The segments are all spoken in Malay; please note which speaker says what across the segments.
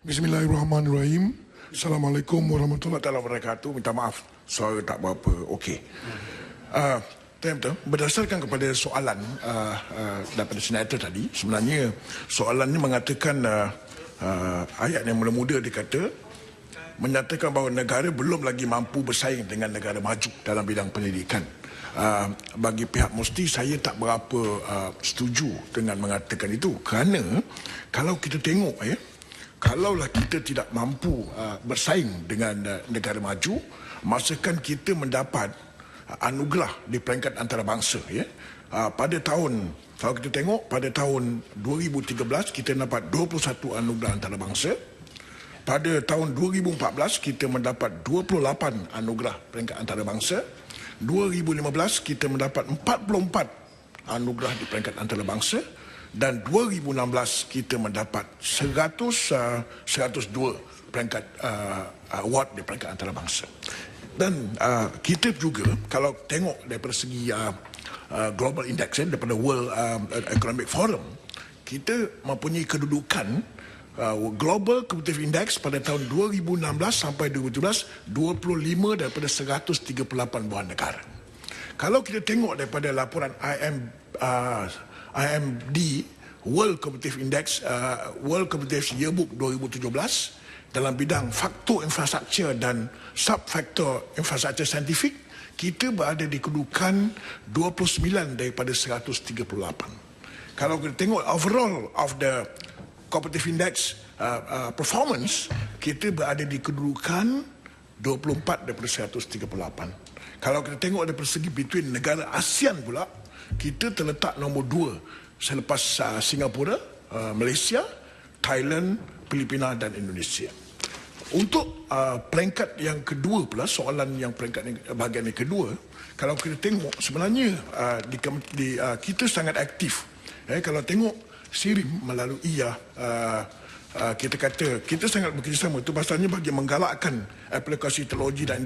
Speaker 1: Bismillahirrahmanirrahim. Assalamualaikum warahmatullahi wabarakatuh. Minta maaf, suara tak berapa okey. Berdasarkan kepada soalan daripada senator tadi, sebenarnya soalan ini mengatakan ayat yang mula-mula dikata menyatakan bahawa negara belum lagi mampu bersaing dengan negara maju dalam bidang pendidikan. Bagi pihak MUSTI, saya tak berapa setuju dengan mengatakan itu, kerana kalau kita tengok kalaulah kita tidak mampu bersaing dengan negara maju, masakan kita mendapat anugerah di peringkat antarabangsa. Pada tahun, kalau kita tengok pada tahun 2013 kita dapat 21 anugerah antarabangsa. Pada tahun 2014 kita mendapat 28 anugerah peringkat antarabangsa. 2015 kita mendapat 44 anugerah di peringkat antarabangsa, dan 2016 kita mendapat 102 peringkat award di peringkat antarabangsa. Dan kita juga kalau tengok daripada segi global index daripada World Economic Forum, kita mempunyai kedudukan Global Competitive Index pada tahun 2016 sampai 2017 25 daripada 138 buah negara. Kalau kita tengok daripada laporan IMD World Competitive Index World Competitive Yearbook 2017 dalam bidang faktor infrastruktur dan sub-faktor infrastruktur saintifik, kita berada di kedudukan 29 daripada 138. Kalau kita tengok overall of the competitive index performance, kita berada di kedudukan 24 daripada 138. Kalau kita tengok daripada segi between negara ASEAN pula, kita terletak nombor 2 selepas Singapura, Malaysia, Thailand, Filipina dan Indonesia. Untuk peringkat yang kedua pula, soalan yang peringkat bahagian yang kedua, kalau kita tengok sebenarnya kita sangat aktif. Kalau tengok SIRIM melalui kita kata kita sangat bekerjasama, itu pasalnya bagi menggalakkan aplikasi teknologi dan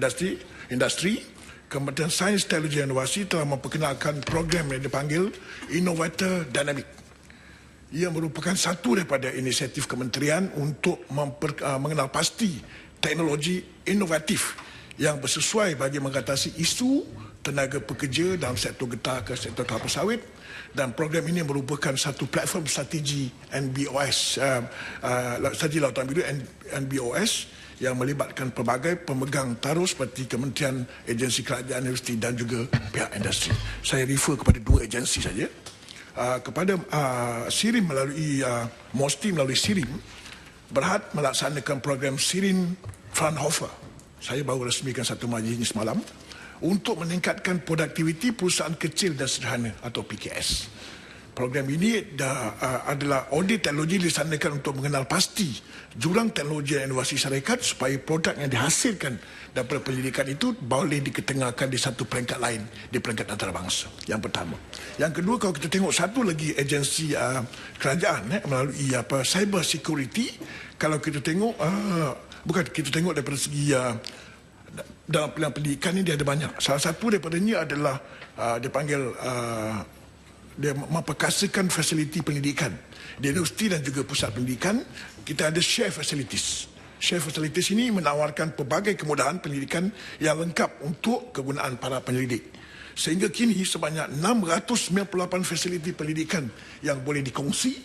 Speaker 1: industri. Kementerian Sains, Teknologi dan Inovasi telah memperkenalkan program yang dipanggil Innovator Dynamic. Ia merupakan satu daripada inisiatif kementerian untuk mengenal pasti teknologi inovatif yang bersesuai bagi mengatasi isu tenaga pekerja dalam sektor getah ke sektor kelapa sawit. Dan program ini merupakan satu platform strategi NBOS, strategi lautan biru NBOS, yang melibatkan pelbagai pemegang taruh seperti kementerian, agensi kerajaan, universiti dan juga pihak industri. Saya refer kepada 2 agensi saja. Kepada SIRIM melalui MUSTI melalui SIRIM berhad melaksanakan program SIRIM Fraunhofer. Saya baru resmikan satu majlis ini semalam, untuk meningkatkan produktiviti perusahaan kecil dan sederhana atau PKS. Program ini adalah audit teknologi dilaksanakan untuk mengenal pasti jurang teknologi dan inovasi syarikat supaya produk yang dihasilkan daripada pendidikan itu boleh diketengahkan di satu peringkat lain, di peringkat antarabangsa. Yang pertama. Yang kedua, kalau kita tengok satu lagi agensi kerajaan melalui cyber security, kalau kita tengok kita tengok daripada segi dalam pendidikan ini dia ada banyak. Salah satu daripadanya adalah dipanggil dia memperkasakan fasiliti pendidikan di universiti dan juga pusat pendidikan. Kita ada share facilities. Share facilities ini menawarkan pelbagai kemudahan pendidikan yang lengkap untuk kegunaan para penyelidik. Sehingga kini sebanyak 698 fasiliti pendidikan yang boleh dikongsi,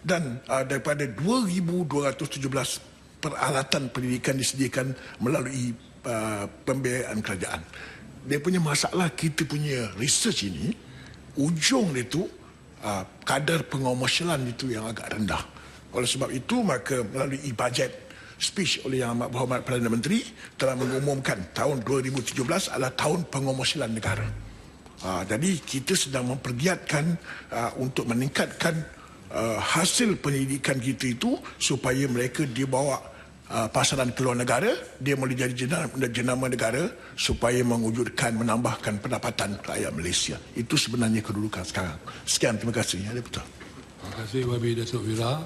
Speaker 1: dan daripada 2,217 peralatan pendidikan disediakan melalui pembiayaan kerajaan. Dia punya masalah, kita punya research ini, ujung dia tu kadar pengomersialan itu yang agak rendah. Oleh sebab itu, maka melalui bajet speech oleh Yang Amat Berhormat Perdana Menteri telah mengumumkan tahun 2017 adalah tahun pengomersialan negara. Jadi kita sedang mempergiatkan untuk meningkatkan hasil pendidikan kita itu supaya mereka dibawa pasaran keluar negara, dia boleh jadi jenama negara supaya mewujudkan, menambahkan pendapatan rakyat Malaysia. Itu sebenarnya kedudukan sekarang. Sekian, terima kasih. Ya, betul.
Speaker 2: Terima kasih YB Datuk Wira.